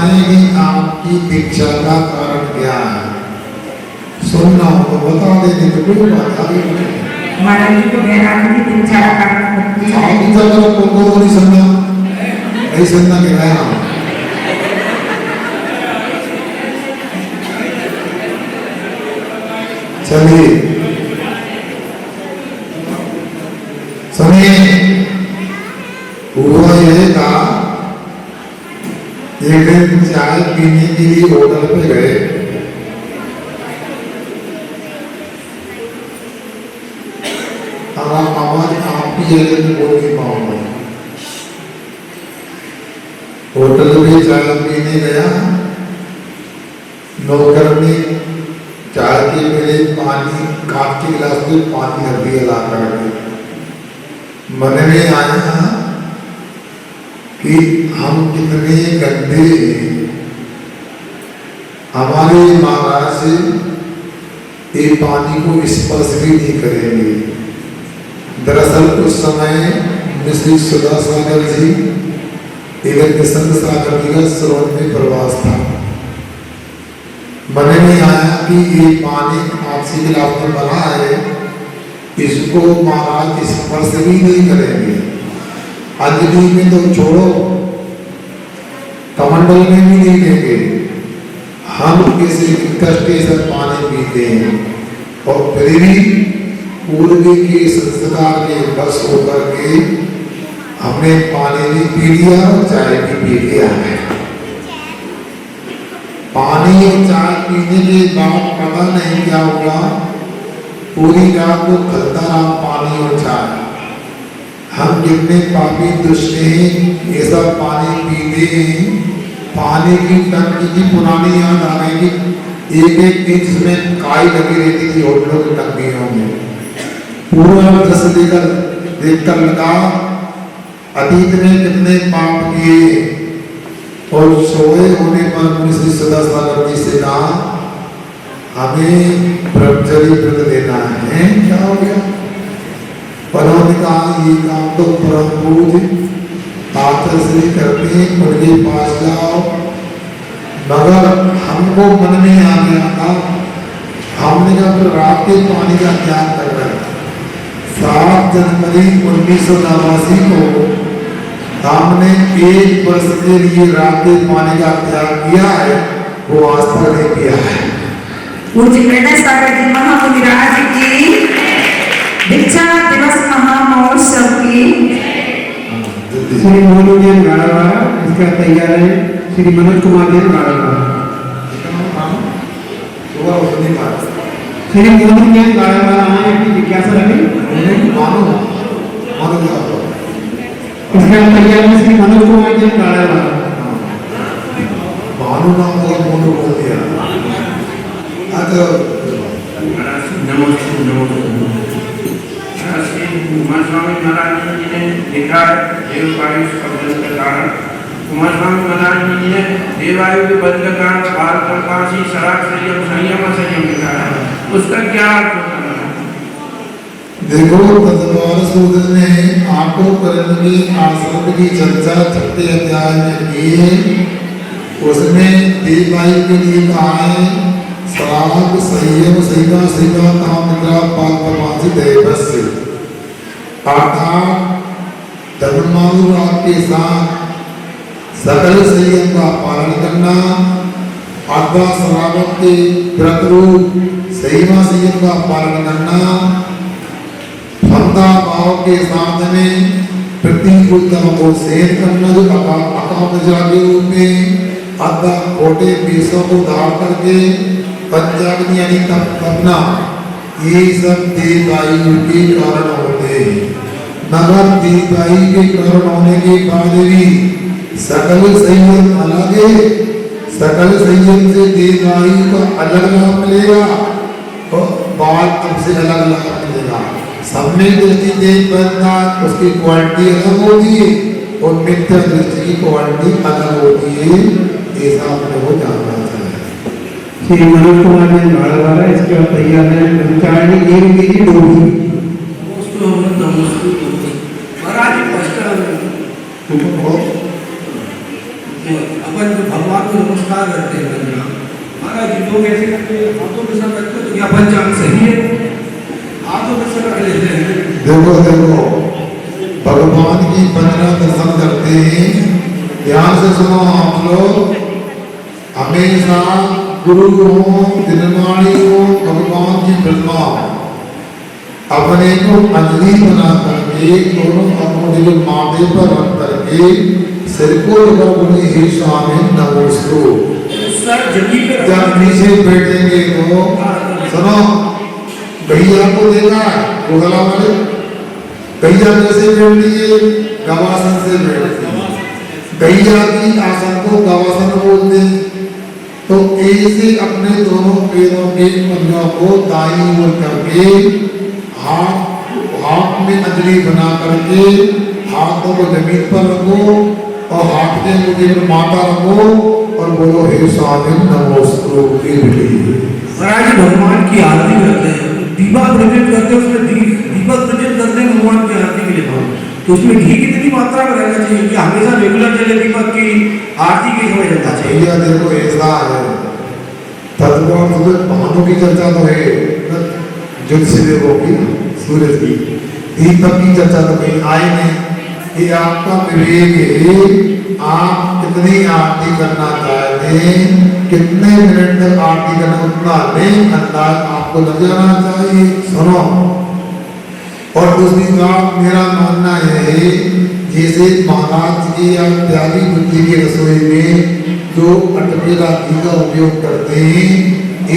बताएं कि आपकी दीक्षा का कारण क्या है। सुनना हो तो बता देने तो कोई बात आगे नहीं। महाराज जी को बैरागी की दीक्षा का कारण भक्ति है। आप दीक्षा करो को नहीं सुनना के रहा हूं। चलिए सुनिए, हुआ यह था एक दिन चाय पीने के लिए होटल पे गए। आवाज आपकी जगह में बोल नहीं पाऊंगा। होटल में चाय पीने गया, नौकर ने चाय के मेरे पानी काट के गिलास में पानी रख दिया ला करके। मन में आया कि हम कितने गंदे हैं, हमारे महाराज से ये पानी को स्पर्श भी नहीं करेंगे। दरअसल उस समय मिश्री सुधा सागर जी एवं निसंग सागर जी का सरोवर में प्रवास था। मन में आया कि ये पानी आपसी गिलास में बना है, इसको महाराज स्पर्श भी नहीं करेंगे। अंजलि में तो छोड़ो, कमंडल में भी नहीं देंगे। हम किसी कष्ट से पानी पीते हैं और फिर भी पूर्व के संस्कार के बस होकर के हमने पानी भी पी लिया और चाय भी पी लिया है। पानी और चाय पीने के बाद पता नहीं क्या हुआ, पूरी रात को खलता रहा पानी और चाय। हम कितने पापी दुष्ट हैं, ऐसा पानी पीते हैं। पानी की टंकी की पुरानी याद आ गई कि एक एक इंच में काई लगी रहती थी होटलों की टंकियों में। पूरा दस लेकर देखकर लगा अतीत में कितने पाप किए। और सोए होने पर श्री सदा सागर जी से कहा हमें ब्रह्मचर्य व्रत लेना है। क्या हो गया? उन्होंने कहा ये काम तो परम पूज्य आदर से करते हैं, उनके पास जाओ। मगर हमको मन में आ गया था, हमने जब रात के पानी का त्याग कर रहे 7 जनवरी 1989 को हमने 1 वर्ष के लिए रात के पानी का त्याग किया है, वो आज तक नहीं किया है। पूज्य प्रणय सागर जी महामुनिराज की दीक्षा दिवस महामहोत्सव की श्री मोनू जैन गाड़ावाला, इसका तैयार है श्री मनोज कुमार जैन गाड़ावाला। श्री मोनू जैन गाड़ावाला आए की जिज्ञासा रखी। इसका तैयार है श्री मनोज कुमार जैन गाड़ावाला। भानु नाम का मोनू बोल दिया। कुमार स्वामी महाराज जी ने लिखा है देववायु शब्द का कारण। कुमार स्वामी महाराज जी ने देवायु के बंध का कारण बाल कंपासी शराब संयम संयम लिखा है, उसका क्या अर्थ होता है? देखो तत्वार सूत्र ने आठों कर्ण के आश्रम की चर्चा 6 अध्याय में की है। उसमें देववायु के लिए कहा है शराब संयम सहिता सहिता काम निद्रा पाल परमासी देवस्य, अर्थात धर्मानुग के साथ सकल संयम का पालन करना अथवा शराबत के व्रत रूप संयम संयम का पालन करना, क्षमता भाव के साथ में प्रतिकूलता को सहन करना जो अकाम के रूप में अथवा खोटे विषयों को धार करके पंचाग्नि यानी तपना, ये सब देववायु के कारण होते हैं। मगर देववायु के कारण होने के बाद भी सकल संयम अलग है। सकल संयम से देववायु का अलग लाभ मिलेगा और बाल तब से अलग लाभ मिलेगा। सब में दृष्टि देख बनता उसकी क्वालिटी अलग होती है और मिथ्या दृष्टि की क्वालिटी अलग होती है। ऐसा आपने वो जानना चाहिए। श्री मनोज कुमार जैन गाड़ावाला, इसका तैयार है पंचायनी 1 केजी डोरी। उसको हम नमस्ते महाराज जी फर्स्ट अब अपन जो भगवान को नमस्कार करते हैं वंदना, महाराज जी लोग ऐसे करते हैं, हाथों में सब रखते तो क्या पंचांग सही है, हाथों में सब रख लेते हैं। देखो देखो भगवान की 15 दर्शन करते हैं। ध्यान से सुनो आप लोग, हमेशा गुरु हो, दिनवाणी हो, भगवान की प्रतिमा अपने को अंजलि बना करके दोनों अपने को माथे पर रख करके सिर को ऊपर बोले हे स्वामी नमोस्तु। सर जमीन पे जब नीचे बैठेंगे तो सुनो, भैया को देखा वो गला वाले भैया कैसे बैठ लिए, गवासन से बैठते हैं। भैया की आसन को गवासन बोलते हैं। तो ऐसे अपने दोनों पैरों के पंजों को दाईं ओर करके हाथ में अंजलि बना करके हाथों को जमीन पर रखो और हाथ के मुट्ठी पर माथा रखो और बोलो हे स्वामी नमोस्तु। महाराज भगवान की आरती करते हैं, दीपक प्रज्वलित करते हैं, उसमें दीपक प्रज्वलित करते हैं भगवान की आरती के लिए। तो उसमें घी कितनी मात्रा में रहना चाहिए कि हमेशा रेगुलर चले दीपक की आरती के समय रहना चाहिए? भैया देखो ऐसा है, तत्व बहानों की चर्चा तो है, ज्योतिष देवों की, सूरज की, दीपक की चर्चा तो कहीं आई नहीं कि आपका विवेक है, आप कितनी आरती करना चाहते हैं, कितने मिनट तक आरती करना, उतना नहीं अंदाज आपको लग जाना चाहिए। सुनो, और दूसरी बात मेरा मानना है, जैसे महाराज की या प्यारी बुद्धि की रसोई में जो अटकेला घी का उपयोग करते हैं,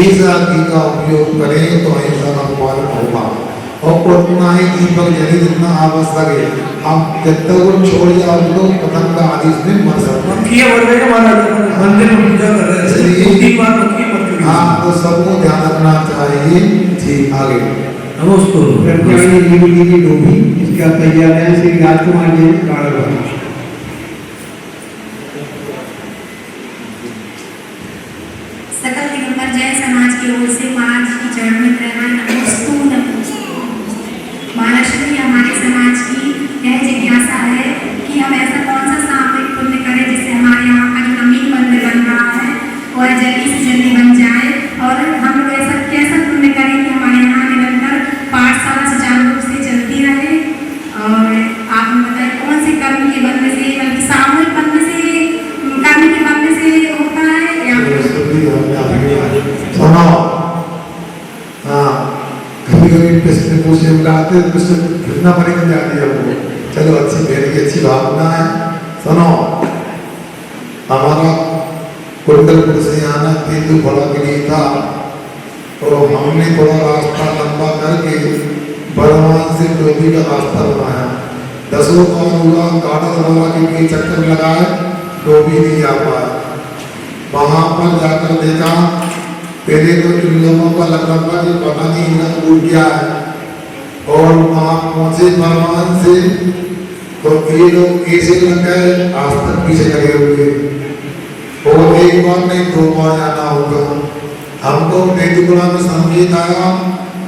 ऐसा घी का उपयोग करें तो ऐसा का पालन होगा। और उतना ही दीपक जले जितना आवश्यक है, आप जब तक वो छोड़ जाओ तो पतंग का आदि इसमें मर सकता है। मंदिर में पूजा कर रहे हैं, हाँ, तो सबको ध्यान रखना चाहिए। ठीक, आगे नमस्कार। की डोभी इसका तैयार है श्री राजकुमार जी कारागार। सकल दिगंबर जैन समाज की ओर से महाराज की चरण में प्रणाम। नमोस्तु नमोस्तु। महाराज जी, हमारे समाज की यह जिज्ञासा है कि हम ऐसा कौन सा सामूहिक पुण्य करें जिससे हमारे यहाँ का जो नवीन मंदिर बन रहा है वह जल्दी से जल्दी बन जाए, और हम लोग ऐसा कैसा पुण्य करें कि हमारे यहाँ निरंतर पाठशाला सुचारू रूप से चलती रहे। और आप हमें बताएं कौन से कर्म के बनने से, बल्कि सामूहिक बनने से, कर्म के बनने से होता है या सुनो, हाँ, कभी कभी प्रश्न पूछने बुलाते हैं, प्रश्न कितना बड़ी बन जाती है वो। चलो, अच्छी मेरी अच्छी भावना है। सुनो, हमारा कुंडलपुर से आना तेंदु बड़ा के लिए था, और हमने थोड़ा रास्ता लंबा करके बर्धमान से डोभी का रास्ता बनाया। 10 और हुआ, गाड़ा वाला के चक्कर लगाए, डोभी नहीं आ पाया। वहां पर जाकर देखा, पहले तो इन लोगों का लग रहा था कि पता नहीं इनका टूट गया है, और वहां पहुंचे बर्धमान से तो ये लोग ऐसे लग गए आज तक पीछे लगे हुए। और एक बार नहीं 2 बार जाना होगा। हमको तेंदुपड़ा में संगीत आया,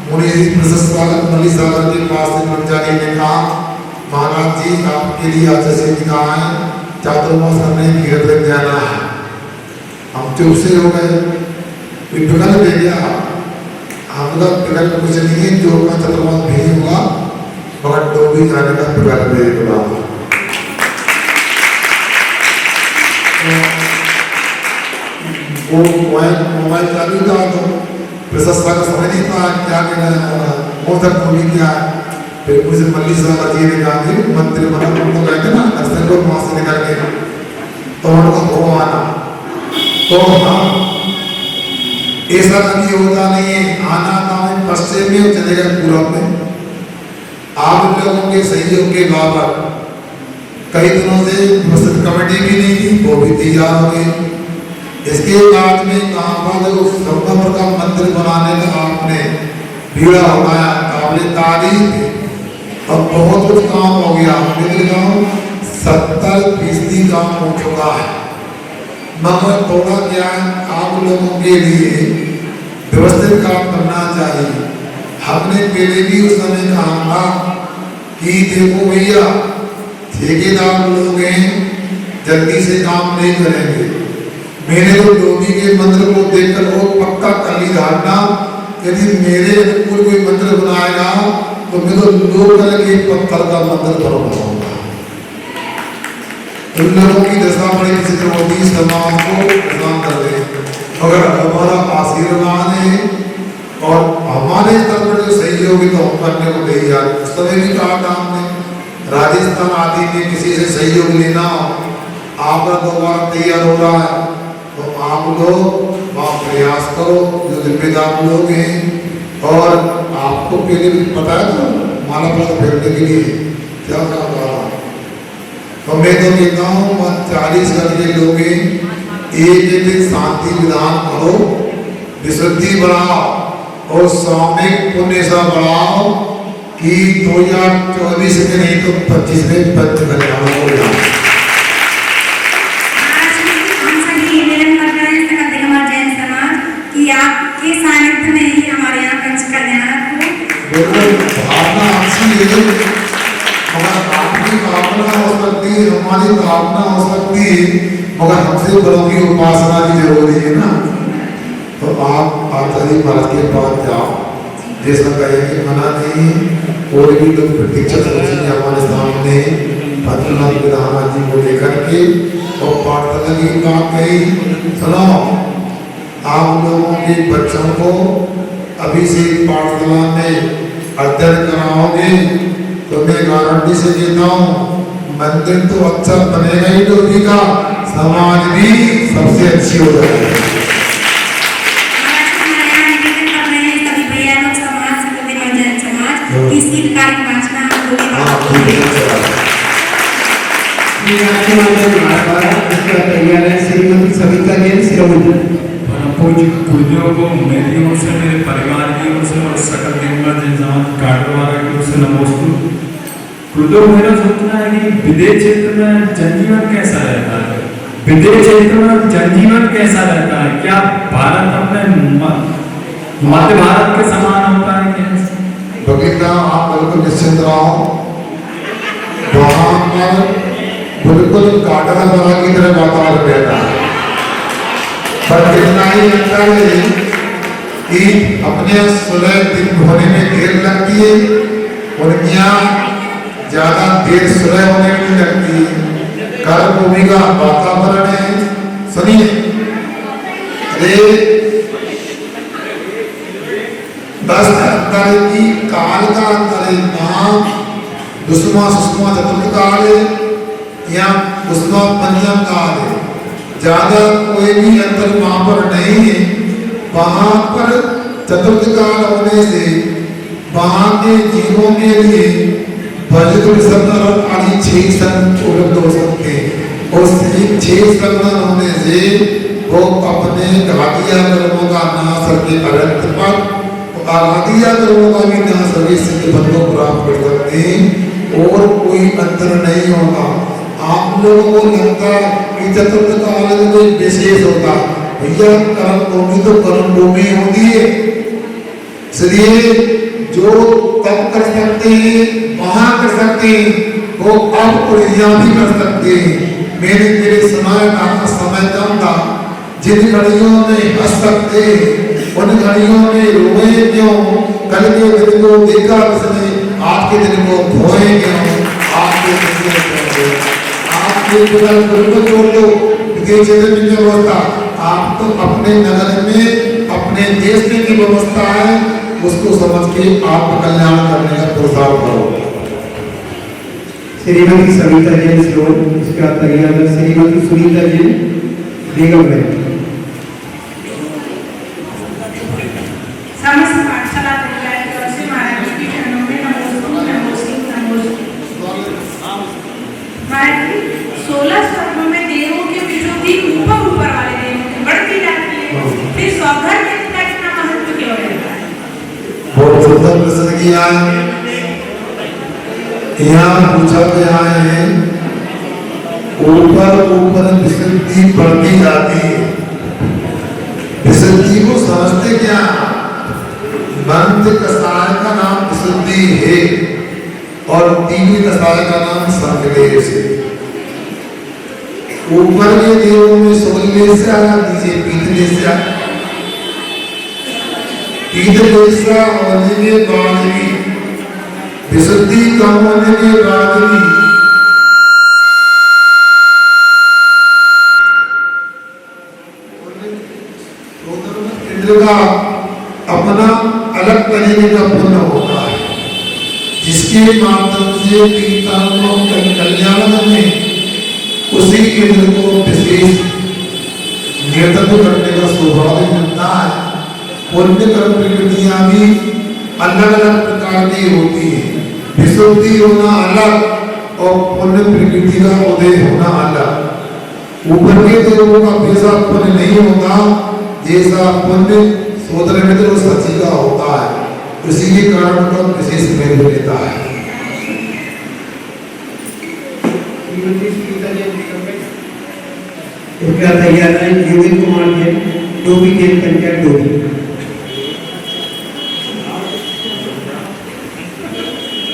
मुनि प्रशस्त मल्ली सागर के पास से पंचाली ने कहा, महाराज जी आपके लिए आज से कहा है, चातुर्मास करने घेर तक जाना है। हम चुप से हो गए, विकल्प दे दिया, हमका विकल्प कुछ नहीं है, जो का चातुर्मास भी होगा मगर डोभी जाने का विकल्प दे दिया। वो मोबाइल चालू था तो प्रशस्त का समझ नहीं था क्या कहना है, वो तक डोभी क्या है। फिर मुझे मल्ली साहब जी ने कहा कि मंत्री बना उनको कहते ना अक्सर को वहां से निकल के तो उनको हो आना। तो हाँ, ऐसा कभी होता नहीं है, आना था पश्चिम में और चले गए पूर्व में। आप लोगों के सहयोग के बाबत कई दिनों से उपस्थित कमेटी भी नहीं थी, वो भी तैयार हो गई। इसके बाद में कहाँ पर संगमर का मंदिर बनाने का आपने भीड़ा उठाया, काबिल तारीफ, और बहुत कुछ काम हो गया। मेरे गाँव 70% काम हो चुका है, मगर थोड़ा क्या आप लोगों के लिए व्यवस्थित काम करना चाहिए। हमने पहले भी उस समय कहा था कि देखो भैया, ठेकेदार लोग हैं, जल्दी से काम नहीं करेंगे, मैंने तो योगी के मंत्र को देखकर वो पक्का कर ली धारणा, यदि मेरे अनुकूल कोई मंत्र बनाएगा तो मैं तो लोकल के पत्थर का मंत्र बनाऊंगा। उन लोगों की दशा बड़ी विचित्र होती है, समाज को प्रदान कर दे। अगर हमारा आशीर्वाद है और हमारे स्तर पर जो सहयोग है तो हम करने को तैयार। उस समय भी कहा था हमने, राजस्थान आदि में किसी से सहयोग लेना, आपका दोबारा तैयार हो रहा है तो आप लोग वहाँ प्रयास करो, जो जिम्मेदार लोग हैं। और आपको पहले भी पता है तो माला पाला फेरने के लिए क्या क्या कहा, तो मैं तो कहता हूँ 40 करके लोग एक दिन शांति विधान करो, विशुद्धि बढ़ाओ और सामूहिक पुण्य सा बढ़ाओ कि 2024 में नहीं तो 25 में पंच कल्याण हो जाए। कि आपके सानिध्य में ही हमारे यहाँ पंच कल्याण भावना अच्छी है, मगर आपकी भावना हो सकती है, हमारी भावना हो सकती है, मगर हमसे बड़ों की उपासना भी जरूरी है ना। तो आप आचार्य महाराज के पास जाओ, जैसा कहेंगे मना नहीं। और भी लोग प्रतीक्षा सोचेंगे हमारे सामने पद्मनाभ विधान जी को लेकर के और प्रार्थना की बात कही। सुनो, आप लोगों के बच्चों को अभी से पाठशाला में अध्ययन कराओगे तो मैं गारंटी से कहता हूँ मंदिर तो अच्छा बनेगा ही डोबी का, समाज भी सबसे अच्छी हो जाएगी। श्रीमती सविता जैन सिरोही। पूज्य गुरुदेव को मेरी ओर से, मेरे परिवार की ओर से और सकल गंगा जन काटवारा की ओर से नमोस्तु। गुरुदेव, मेरा सोचना है कि विदेश क्षेत्र में जनजीवन कैसा रहता है? विदेश क्षेत्र में जनजीवन कैसा रहता है? क्या भारत अपने मध्य भारत के समान होता है क्या? भगीता, आप बिल्कुल निश्चिंत रहो, वहाँ पर बिल्कुल काटवारा की तरह वातावरण रहता है। पर इतना ही अंतर है कि अपने सुलह दिन होने में देर लगती है और यहाँ ज्यादा देर सुलह होने में लगती है। कर्म भूमि का वातावरण है। सुनिए, अरे 10 अंतर की काल का अंतर है। यहाँ दुष्मा सुष्मा चतुर्थ काल है, यहाँ दुष्मा पंचम काल है। ज्यादा कोई भी अंतर वहां पर नहीं है। वहां पर चतुर्थ काल होने से वहां के जीवों के लिए भजन संतरण आदि 6 संत उपलब्ध हो सकते हैं और 6 संतरण होने से वो अपने घातिया कर्मों का नाश करके अनंत पर घातिया कर्मों का भी नाश करके सिद्ध पद को प्राप्त कर सकते हैं और कोई अंतर नहीं होगा। आप लोगों को लगता है कि चतुर्थ काल में कोई विशेष होता, भैया कर्म भूमि तो कर्म भूमि होती है। इसलिए जो तब कर सकते हैं वहां कर सकते हैं, वो अब और यहाँ भी कर सकते हैं। मेरे तेरे समय का समय कम था, जिन घड़ियों में हंस सकते उन घड़ियों में रोए क्यों? कल के दिन को देखा किसने, आज के दिन को खोए क्यों? आज के दिन को बिल्कुल छोड़ दो विदेश में व्यवस्था। आप तो अपने नगर में अपने देश में की व्यवस्था है, उसको समझ के आप कल्याण करने का प्रसार करो। श्रीमती सविता जैन सिरोही, इसका तैयार श्रीमती सुनीता जैन बेगम है। समस्त पाठशाला परिवार की ओर से महाराज जी के चरणों में नमोस्तु नमोस्तु नमोस्तु। महाराज जी 16 स्वर्गों में देवों के बीचों भी ऊपर वाले देवों की बढ़ती जाती है, फिर सौभाग्य का इतना महत्व क्यों रहता है? बहुत सुंदर प्रश्न किया है। यहाँ पूछा गया है ऊपर विशुद्धि बढ़ती जाती है। विशुद्धि को समझते क्या? मंत्र कसाय का नाम विशुद्धि है और तीव्र कसाय का नाम संकलेश है। ऊपर के देवों में सोलने से आया, नीचे पीतले से आया। पीतले से होने के बाद भी विशुद्धि कम होने के बाद भी इंद्र का अपना अलग तरीके का पुण्य होता है, जिसके माध्यम से कल्याण में उसी इंद्र को विशेष नेतृत्व करने का सौभाग्य मिलता है। पुण्य कर्म प्रकृतियां भी अलग अलग प्रकार की होती है, विशुद्धि होना अलग और पुण्य प्रकृति का उदय होना अलग। ऊपर के देवों का वैसा पुण्य नहीं होता जैसा पुण्य सोदर मित्र और सची का होता है, उसी के कारण उनका विशेष महत्व लेता है। कृपया तैयार है योगेंद्र कुमार जैन, डोभी जैन पंचायत डोभी।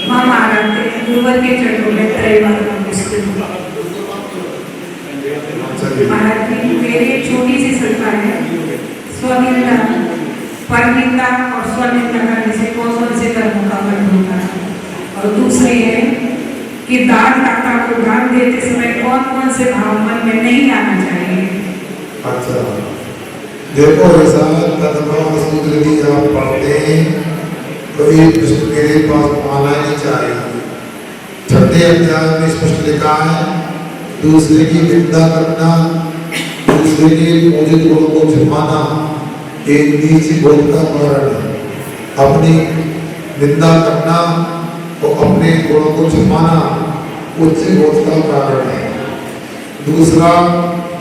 हम आराधते हैं गुरुवर के चरणों में त्रैवार नमस्ते। महाराज जी, मेरी एक छोटी सी सत्ता है, स्वनिंदा, परनिंदा और स्वनिंदा करने से कौन से कर्मों का फल होता है, और दूसरी है कि दाता को दान देते समय कौन कौन से भाव मन में नहीं आना चाहिए। अच्छा, देखो ऐसा तत्व सूत्र की आप पढ़ते हैं तो ये प्रश्न मेरे पास आना नहीं चाहिए। छठे अध्याय में स्पष्ट लिखा है, दूसरे की निंदा करना, दूसरे के मौजूद गुणों को झुमाना एक नीच बोध का कारण है। अपनी निंदा करना और अपने गुणों को छुपाना उच्च बोध का कारण है। दूसरा,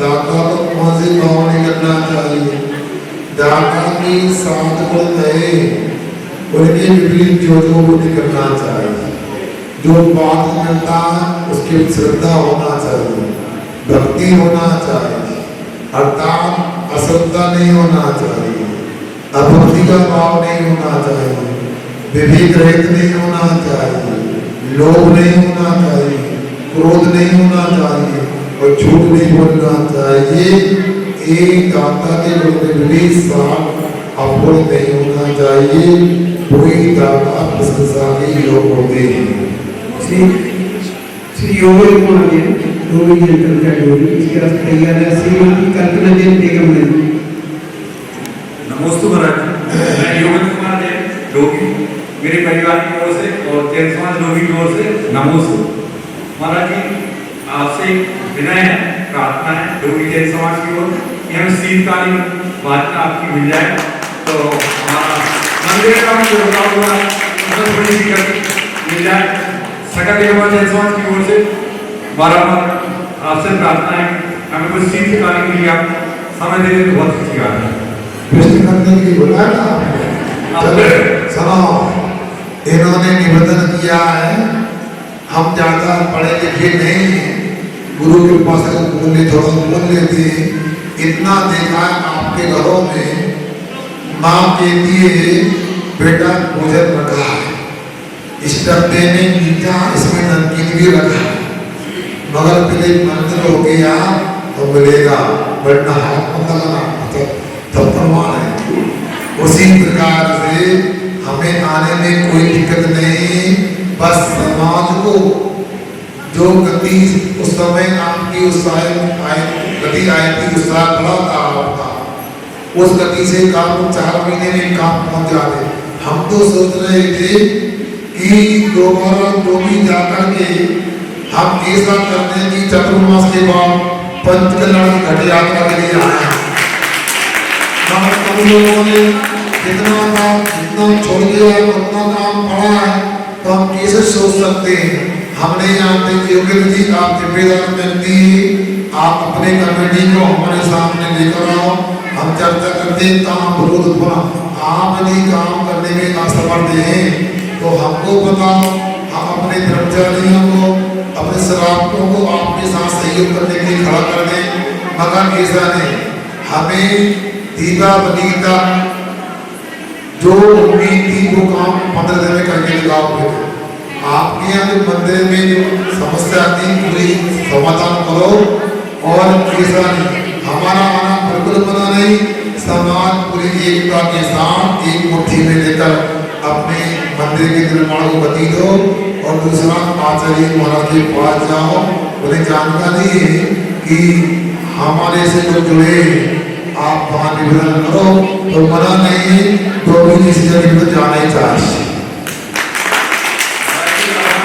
दाता को कौन से भाव नहीं करना चाहिए। दाता की सात गुण है, उनके विपरीत जो नहीं करना चाहिए। जो बात करता है उसकी श्रद्धा होना चाहिए, भक्ति होना चाहिए, अर्थात अश्रद्धा नहीं होना चाहिए, अभक्ति का भाव नहीं होना चाहिए, विवेक रहित नहीं होना चाहिए, लोभ नहीं होना चाहिए, क्रोध नहीं होना चाहिए और झूठ नहीं बोलना चाहिए। एक दाता के गुण में भी साफ अपूर्ण नहीं होना चाहिए। कोई दाता प्रशंसा के योग होते हैं। श्री योगेंद्र कुमार जैन, डोभी जैन पंचायत डोभी। इसके रास्ते तैयार है श्रीमती कल्पना जैन बेगम ने। नमस्ते महाराज, मैं योगेंद्र कुमार जैन डोभी, मेरे परिवार की ओर से और जैन समाज डोभी की ओर से नमस्ते। महाराज जी, आपसे विनय है, प्रार्थना है डोभी जैन समाज की ओर कि हमें शीतकालीन वार्ता आपकी मिल जाए तो हमारा मंदिर का जो रुका हुआ है उसमें थोड़ी सी गति मिल जाए। सकल देवता जैन समाज की ओर से बारम्बार आपसे प्रार्थना है, हमें कुछ शीतकालीन के लिए आप समय दे दें तो बहुत अच्छी बात है। प्रश्न करने के लिए बुलाया था आपने। सुनो, इन्होंने निवेदन किया है, हम ज्यादा पढ़े लिखे नहीं हैं, गुरु कृपा से थोड़ा बोल लेते हैं। इतना देखा है आपके घरों में माँ कहती है बेटा भोजन रखा है, इस डब्बे में मीठा, इसमें नमकीन भी रखा है, मगर पहले मंदिर हो गया तो मिलेगा, वरना हाथ मत लगाना, तब प्रमाण है। उसी प्रकार से हमें आने में कोई दिक्कत नहीं, बस समाज को जो गति उस समय आपकी गति आई थी, उत्साह बड़ा था आपका, उस गति से काम 4 महीने में काम पहुंच जाते। हम तो सोच रहे थे कि दोबारा डोभी जाकर के हम ऐसा करने की चतुर्मास के बाद पंचकल्याण घट यात्रा के लिए आए। हम लोगों ने जितना छोड़ दिया है उतना काम पड़ा है, तो हम कैसे सोच सकते हैं। हमने जानते कि योगेंद्र जी आप जिम्मेदार व्यक्ति, आप अपने कमेटी को हमारे सामने लेकर आओ, हम चर्चा करते हैं काम विरोध होना। आप यदि काम करने में असमर्थ हैं तो हमको बताओ, हम अपने कर्मचारियों को, अपने श्रावकों को आपके साथ सहयोग करने के लिए खड़ा कर दें। मगर ऐसा नहीं, हमें दीपावली तक जो उम्मीद थी वो काम 15 दिन में करके दिखाओगे। आपके यहाँ जो मंदिर में जो समस्या थी पूरी समाधान करो और तीसरा नहीं, हमारा आना बिल्कुल मना नहीं, समाज पूरी एकता के साथ एक मुट्ठी में लेकर अपने मंदिर के निर्माण को गति दो। और दूसरा, आचार्य महाराज के पास जाओ, उन्हें जानकारी है कि हमारे से जो जुड़े, आप वहाँ निवेदन करो, तो मना नहीं है, तो भी किसी जगह तो जाना ही चाहिए।